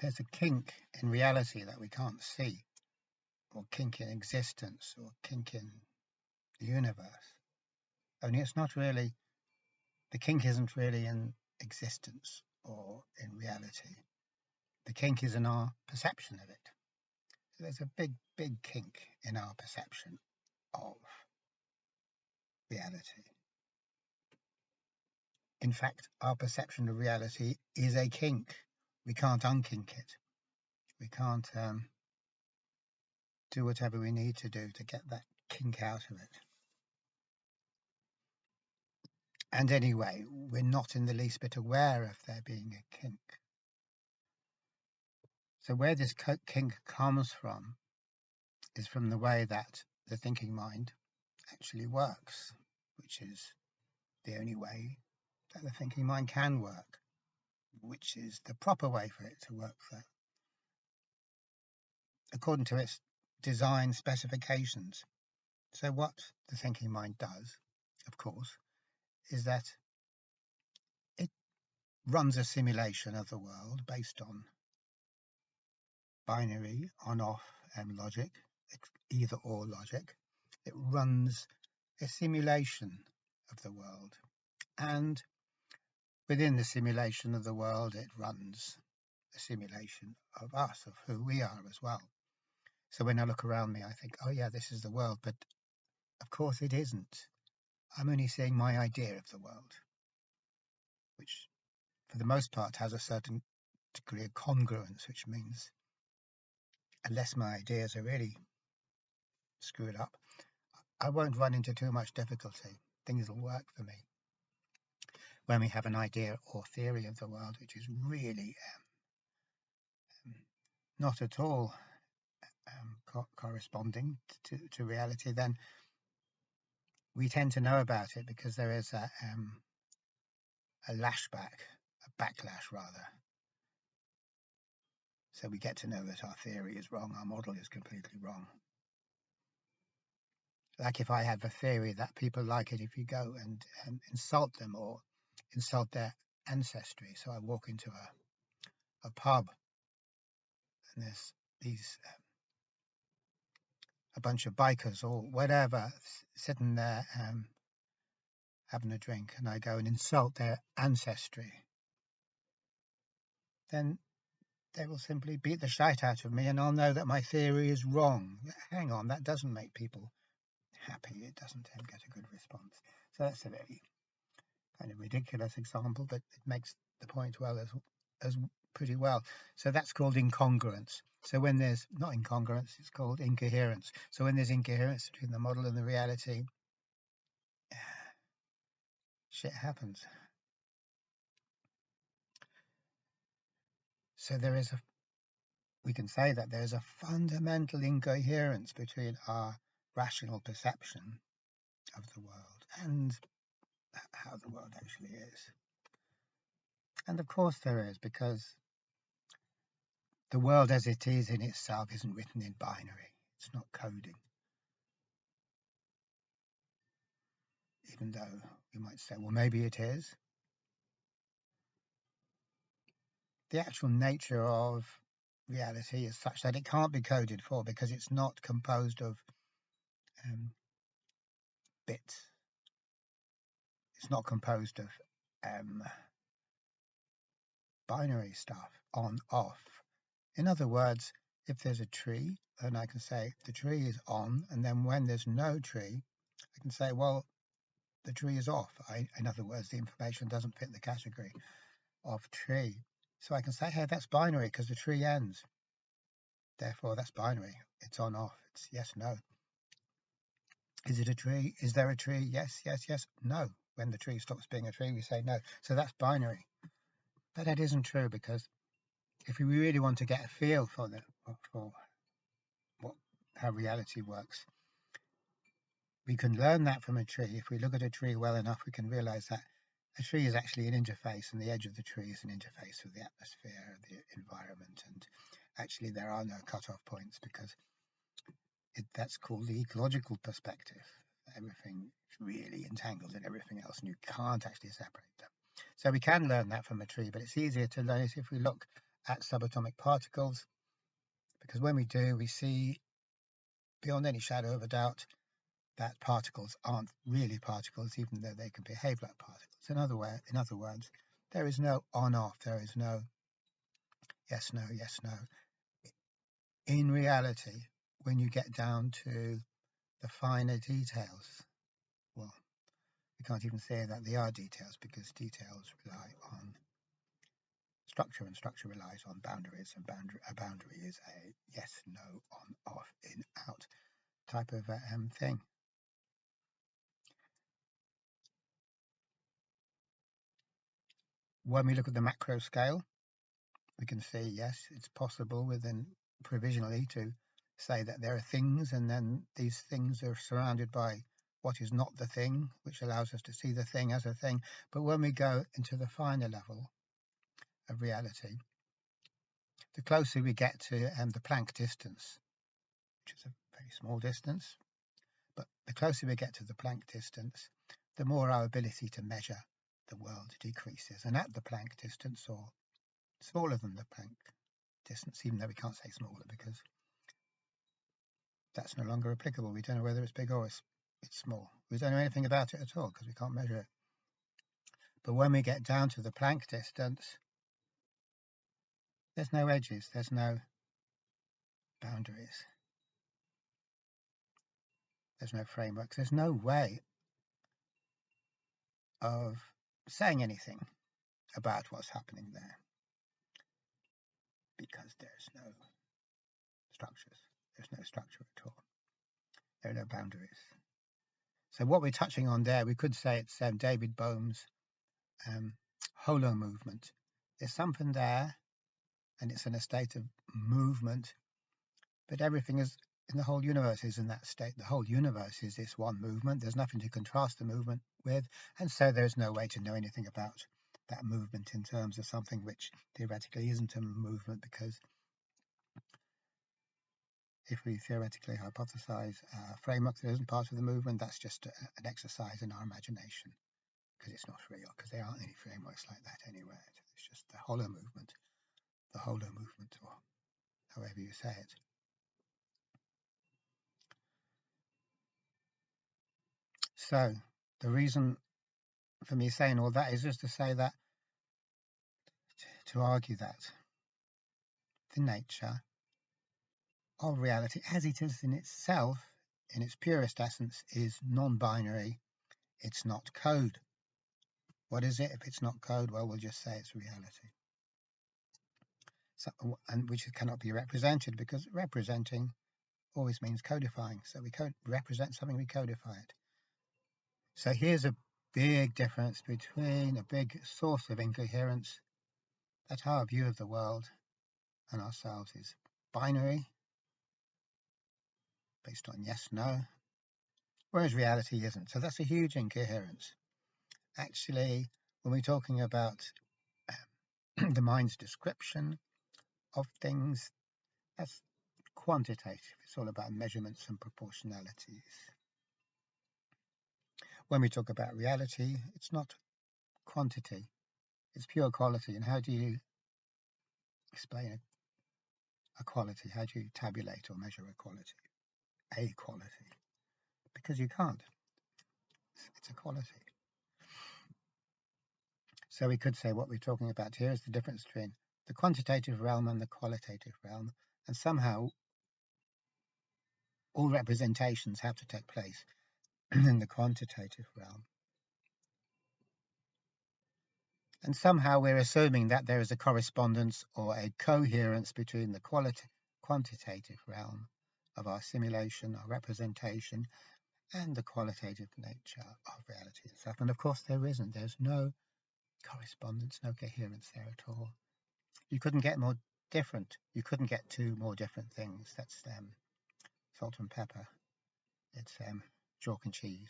there's a kink in reality that we can't see, or kink in existence, or kink in the universe. Only it's not really, the kink isn't really in existence or in reality. The kink is in our perception of it. So there's a big, big kink in our perception of reality. In fact, our perception of reality is a kink. We can't unkink it. We can't do whatever we need to do to get that kink out of it. And anyway, we're not in the least bit aware of there being a kink. So where this kink comes from is from the way that the thinking mind actually works, which is the only way that the thinking mind can work, which is the proper way for it to work according to its design specifications. So what the thinking mind does, of course, is that it runs a simulation of the world based on binary on-off logic, either or logic. It runs a simulation of the world, and within the simulation of the world it runs a simulation of us, of who we are as well. So when I look around me I think, oh yeah, this is the world, but of course it isn't. I'm only seeing my idea of the world, which for the most part has a certain degree of congruence, which means unless my ideas are really screwed up, I won't run into too much difficulty. Things will work for me. When we have an idea or theory of the world which is really not at all corresponding to reality, then we tend to know about it because there is a lashback, a backlash rather. So we get to know that our theory is wrong, our model is completely wrong. Like if I have a theory that people like it if you go and insult them or insult their ancestry. So I walk into a pub and there's these a bunch of bikers or whatever sitting there having a drink, and I go and insult their ancestry, then they will simply beat the shite out of me and I'll know that my theory is wrong. Hang on, that doesn't make people happy. It doesn't get a good response. So that's a very kind of ridiculous example, but it makes the point well as pretty well. So that's called incongruence. So when there's not incongruence, it's called incoherence. So when there's incoherence between the model and the reality, shit happens. So we can say that there is a fundamental incoherence between our rational perception of the world and how the world actually is. And of course there is, because the world as it is in itself isn't written in binary. It's not coding. Even though you might say, well, maybe it is. The actual nature of reality is such that it can't be coded for, because it's not composed of bits. It's not composed of binary stuff, on, off. In other words, if there's a tree, then I can say the tree is on, and then when there's no tree, I can say, well, the tree is off. In other words, the information doesn't fit the category of tree. So I can say, hey, that's binary because the tree ends. Therefore, that's binary. It's on, off. It's yes, no. Is it a tree? Is there a tree? Yes, yes, yes, no. When the tree stops being a tree, we say no. So that's binary. But that isn't true, because if we really want to get a feel for how reality works, we can learn that from a tree. If we look at a tree well enough, we can realize that a tree is actually an interface, and the edge of the tree is an interface with the atmosphere, the environment, and actually there are no cut-off points, because that's called the ecological perspective. Everything is really entangled in everything else, and you can't actually separate them. So we can learn that from a tree, but it's easier to learn it if we look at subatomic particles, because when we do, we see beyond any shadow of a doubt that particles aren't really particles, even though they can behave like particles. In other words, there is no on-off, there is no yes, no, yes, no. In reality, when you get down to the finer details, well, we can't even say that they are details, because details rely on structure, and structure relies on boundaries, and a boundary is a yes, no, on, off, in, out type of thing. When we look at the macro scale, we can see, yes, it's possible within provisionally to say that there are things, and then these things are surrounded by what is not the thing, which allows us to see the thing as a thing. But when we go into the finer level of reality, the closer we get to the Planck distance, which is a very small distance, but the closer we get to the Planck distance, the more our ability to measure the world decreases. And at the Planck distance, or smaller than the Planck distance, even though we can't say smaller because that's no longer applicable. We don't know whether it's big or it's small. We don't know anything about it at all because we can't measure it. But when we get down to the Planck distance, there's no edges, there's no boundaries, there's no frameworks, there's no way of saying anything about what's happening there, because there's no structures, there's no structure at all, there are no boundaries. So what we're touching on there, we could say it's David Bohm's holo movement. There's something there, and it's in a state of movement, but everything is in the whole universe is in that state. The whole universe is this one movement. There's nothing to contrast the movement with, and so there's no way to know anything about that movement in terms of something which theoretically isn't a movement, because if we theoretically hypothesize a framework that isn't part of the movement, that's just an exercise in our imagination, because it's not real, because there aren't any frameworks like that anywhere. It's just the holo movement, or however you say it. So the reason for me saying all that is just to say that, to argue that the nature of reality as it is in itself, in its purest essence, is non-binary. It's not code. What is it if it's not code? Well, we'll just say it's reality. So, and which cannot be represented, because representing always means codifying. So we represent something, we codify it. So here's a big difference between a big source of incoherence, that our view of the world and ourselves is binary, based on yes, no, whereas reality isn't. So that's a huge incoherence. Actually, when we're talking about the mind's description of things, that's quantitative. It's all about measurements and proportionalities. When we talk about reality, it's not quantity, it's pure quality. And how do you explain a quality? How do you tabulate or measure a quality? A quality. Because you can't. It's a quality. So we could say what we're talking about here is the difference between the quantitative realm and the qualitative realm, and somehow all representations have to take place in the quantitative realm. And somehow we're assuming that there is a correspondence or a coherence between the quantitative realm of our simulation, our representation, and the qualitative nature of reality itself. And of course there isn't. There's no correspondence, no coherence there at all. You couldn't get more different. You couldn't get two more different things. That's salt and pepper. It's chalk and cheese,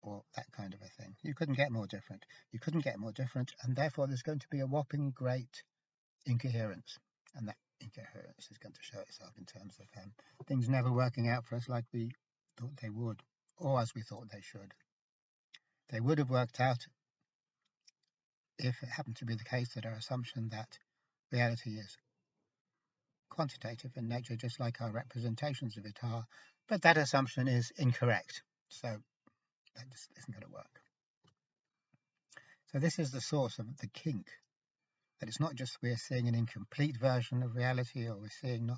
or that kind of a thing. You couldn't get more different. You couldn't get more different, and therefore there's going to be a whopping great incoherence, and that incoherence is going to show itself in terms of things never working out for us like we thought they would, or as we thought they should. They would have worked out if it happened to be the case that our assumption that reality is quantitative in nature, just like our representations of it are, but that assumption is incorrect. So that just isn't going to work. So this is the source of the kink, that it's not just we're seeing an incomplete version of reality, or we're seeing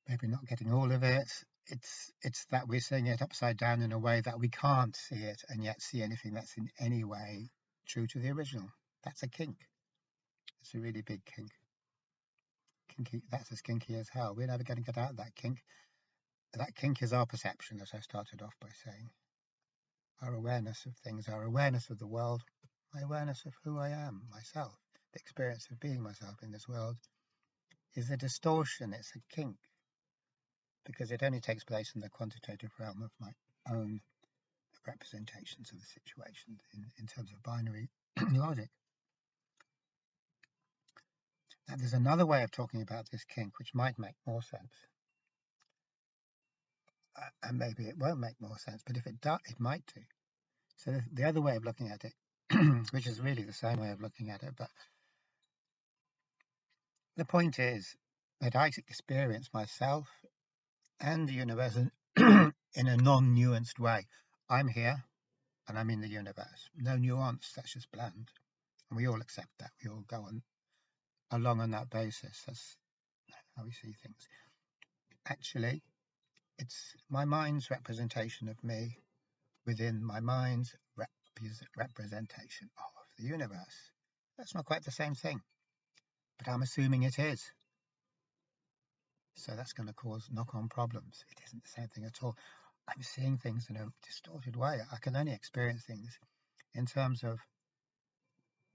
maybe not getting all of it. It's that we're seeing it upside down in a way that we can't see it and yet see anything that's in any way true to the original. That's a kink. It's a really big kink. Kinky, that's as kinky as hell. We're never going to get out of that kink. That kink is our perception, as I started off by saying. Our awareness of things, our awareness of the world, my awareness of who I am, myself, the experience of being myself in this world is a distortion. It's a kink, because it only takes place in the quantitative realm of my own representations of the situation in terms of binary logic. Now, there's another way of talking about this kink which might make more sense. And maybe it won't make more sense, but if it does, it might do. So the other way of looking at it, which is really the same way of looking at it, but the point is that I experience myself and the universe in a non-nuanced way. I'm here and I'm in the universe. No nuance, that's just bland. And we all accept that. We all go on along on that basis. That's how we see things. Actually, it's my mind's representation of me within my mind's representation of the universe. That's not quite the same thing, but I'm assuming it is. So that's going to cause knock-on problems. It isn't the same thing at all. I'm seeing things in a distorted way. I can only experience things in terms of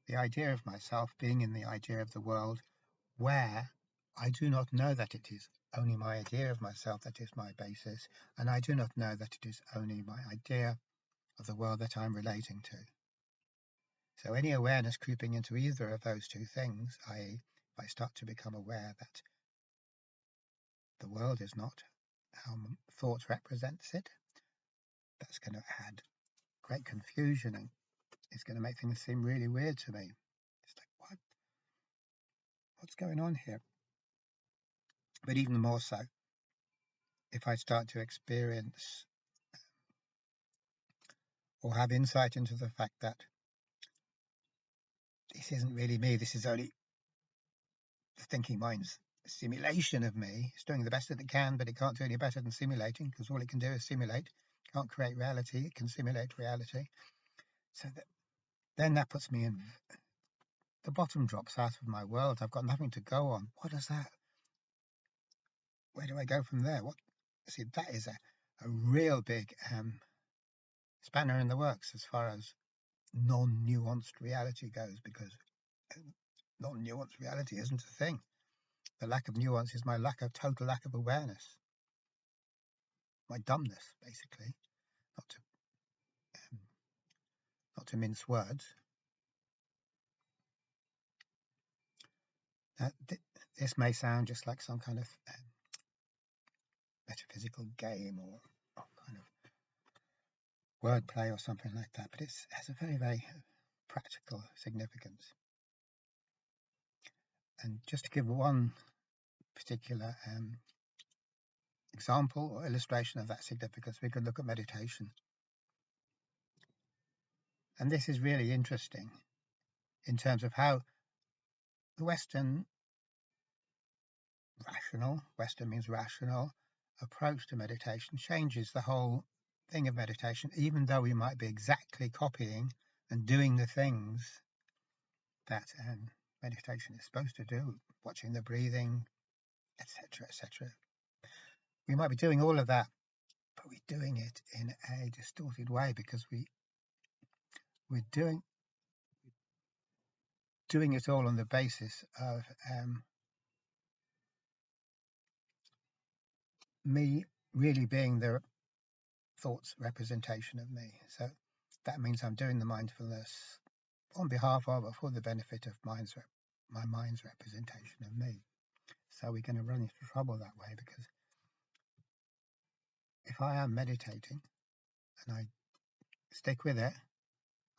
the idea of myself being in the idea of the world, where I do not know that it is only my idea of myself that is my basis, and I do not know that it is only my idea of the world that I'm relating to. So any awareness creeping into either of those two things, i.e., if I start to become aware that the world is not how thought represents it, that's going to add great confusion, and it's going to make things seem really weird to me. It's like, what's going on here? But even more so, if I start to experience or have insight into the fact that this isn't really me, this is only the thinking mind's simulation of me. It's doing the best that it can, but it can't do any better than simulating, because all it can do is simulate. It can't create reality, it can simulate reality. So then that puts me in, the bottom drops out of my world. I've got nothing to go on. What is that? Where do I go from there? See, that is a real big spanner in the works as far as non-nuanced reality goes, because non-nuanced reality isn't a thing. The lack of nuance is my total lack of awareness, my dumbness, basically. Not to mince words. This may sound just like some kind of metaphysical game or kind of wordplay or something like that, but it has a very, very practical significance. And just to give one particular example or illustration of that significance, we could look at meditation. And this is really interesting in terms of how the Western means rational, approach to meditation changes the whole thing of meditation, even though we might be exactly copying and doing the things that meditation is supposed to do, watching the breathing, etc., etc. We might be doing all of that, but we're doing it in a distorted way, because we're doing it all on the basis of me really being the thoughts representation of me. So that means I'm doing the mindfulness on behalf of or for the benefit of my mind's representation of me. So we're going to run into trouble that way, because if I am meditating and I stick with it,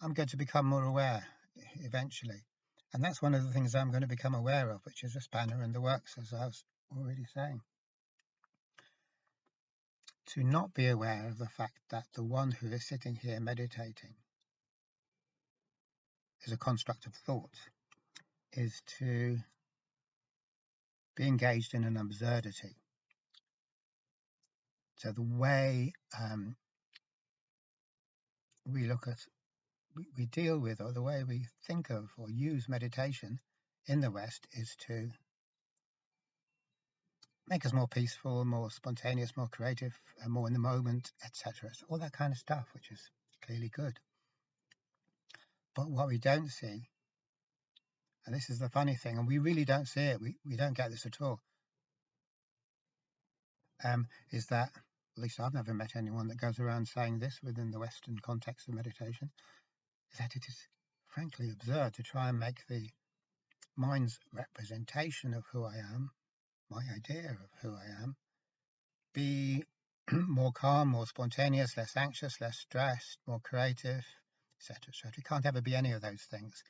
I'm going to become more aware. eventually. And that's one of the things I'm going to become aware of, which is a spanner in the works, as I was already saying. To not be aware of the fact that the one who is sitting here meditating is a construct of thought is to be engaged in an absurdity. So the way we look at, we deal with, or the way we think of or use meditation in the West is to make us more peaceful, more spontaneous, more creative, more in the moment, etc. So all that kind of stuff, which is clearly good. But what we don't see, and this is the funny thing, and we really don't see it, we don't get this at all, is that, at least I've never met anyone that goes around saying this within the Western context of meditation, is that it is frankly absurd to try and make the mind's representation of who I am, my idea of who I am, be more calm, more spontaneous, less anxious, less stressed, more creative, etc., etc. It can't ever be any of those things.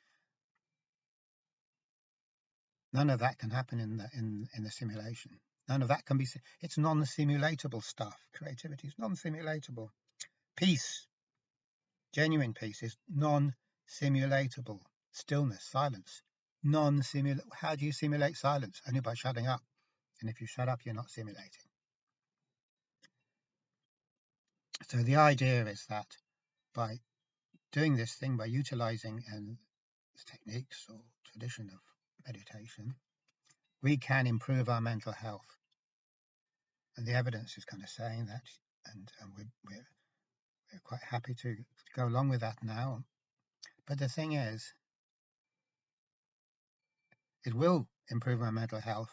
None of that can happen in the simulation. None of that can be. It's non-simulatable stuff. Creativity is non-simulatable. Peace, genuine peace, is non-simulatable. Stillness, silence, non-simulatable. How do you simulate silence? Only by shutting up. And if you shut up, you're not simulating. So the idea is that by doing this thing, by utilizing techniques or tradition of meditation, we can improve our mental health. And the evidence is kind of saying that, and we're quite happy to go along with that now. But the thing is, it will improve my mental health,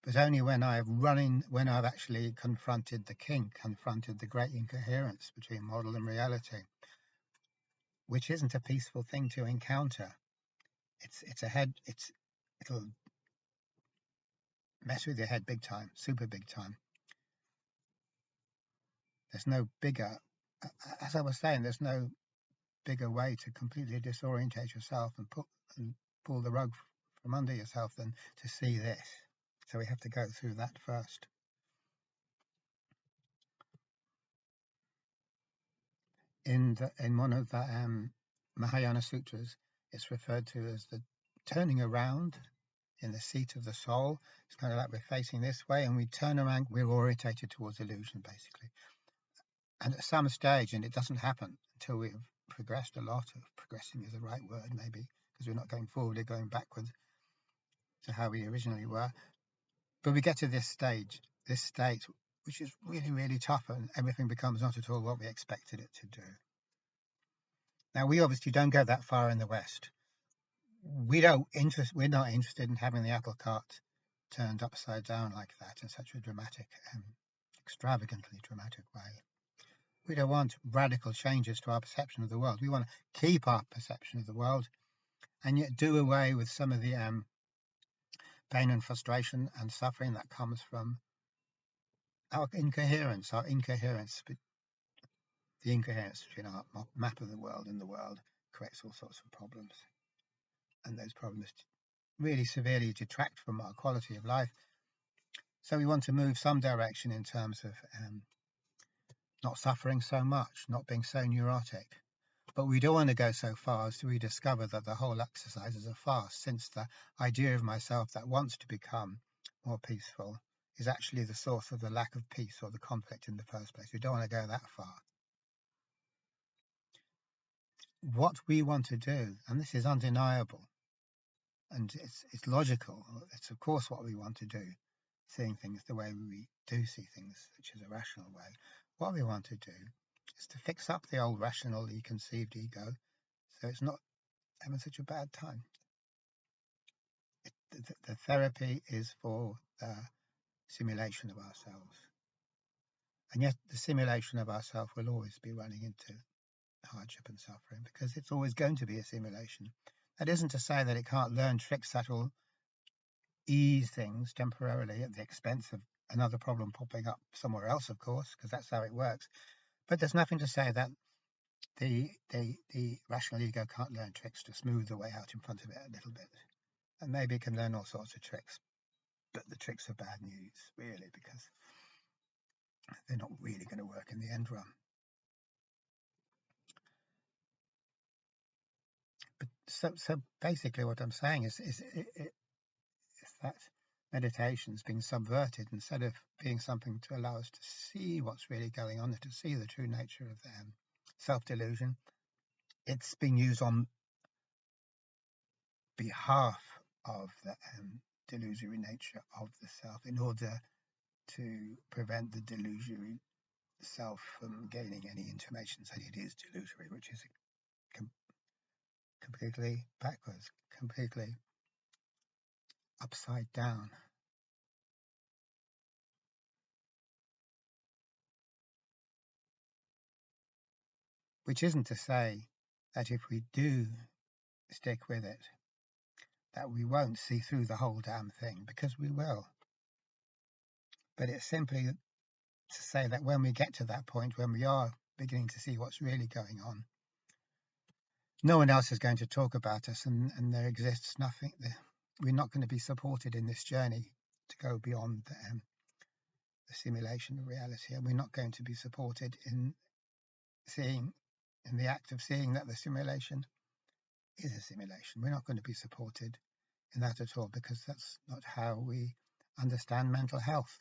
but only when I've actually confronted the kink, confronted the great incoherence between model and reality, which isn't a peaceful thing to encounter. It'll mess with your head big time, super big time. There's no bigger, as I was saying, there's no bigger way to completely disorientate yourself and pull the rug from under yourself than to see this. So we have to go through that first. In one of the Mahayana Sutras, it's referred to as the turning around in the seat of the soul. It's kind of like we're facing this way and we turn around, we're orientated towards illusion, basically. And at some stage, and it doesn't happen until we've progressed a lot, of progressing is the right word maybe, because we're not going forward, we're going backwards to how we originally were. But we get to this state, which is really, really tough, and everything becomes not at all what we expected it to do. Now, we obviously don't go that far in the West. We're not interested in having the apple cart turned upside down like that in such a dramatic, extravagantly dramatic way. We don't want radical changes to our perception of the world. We want to keep our perception of the world and yet do away with some of the pain and frustration and suffering that comes from our incoherence, the incoherence between our map of the world and the world creates all sorts of problems. And those problems really severely detract from our quality of life. So we want to move some direction in terms of not suffering so much, not being so neurotic. But we don't want to go so far as to rediscover that the whole exercise is a farce, since the idea of myself that wants to become more peaceful is actually the source of the lack of peace or the conflict in the first place. We don't want to go that far. What we want to do, and this is undeniable, and it's logical, it's of course what we want to do, seeing things the way we do see things, which is a rational way. What we want to do is to fix up the old rationally conceived ego so it's not having such a bad time. The therapy is for the simulation of ourselves. And yet the simulation of ourselves will always be running into hardship and suffering, because it's always going to be a simulation. That isn't to say that it can't learn tricks that will ease things temporarily at the expense of another problem popping up somewhere else, of course, because that's how it works. But there's nothing to say that the rational ego can't learn tricks to smooth the way out in front of it a little bit. And maybe it can learn all sorts of tricks, but the tricks are bad news, really, because they're not really going to work in the end run. But so basically what I'm saying is that meditation's been subverted. Instead of being something to allow us to see what's really going on, to see the true nature of the self-delusion, it's being used on behalf of the delusory nature of the self in order to prevent the delusory self from gaining any intimation that it is delusory, which is completely backwards, completely upside down. Which isn't to say that if we do stick with it, that we won't see through the whole damn thing, because we will. But it's simply to say that when we get to that point, when we are beginning to see what's really going on, no one else is going to talk about us, and there exists nothing. We're not going to be supported in this journey to go beyond the simulation of reality, and we're not going to be supported in the act of seeing that the simulation is a simulation. We're not going to be supported in that at all, because that's not how we understand mental health.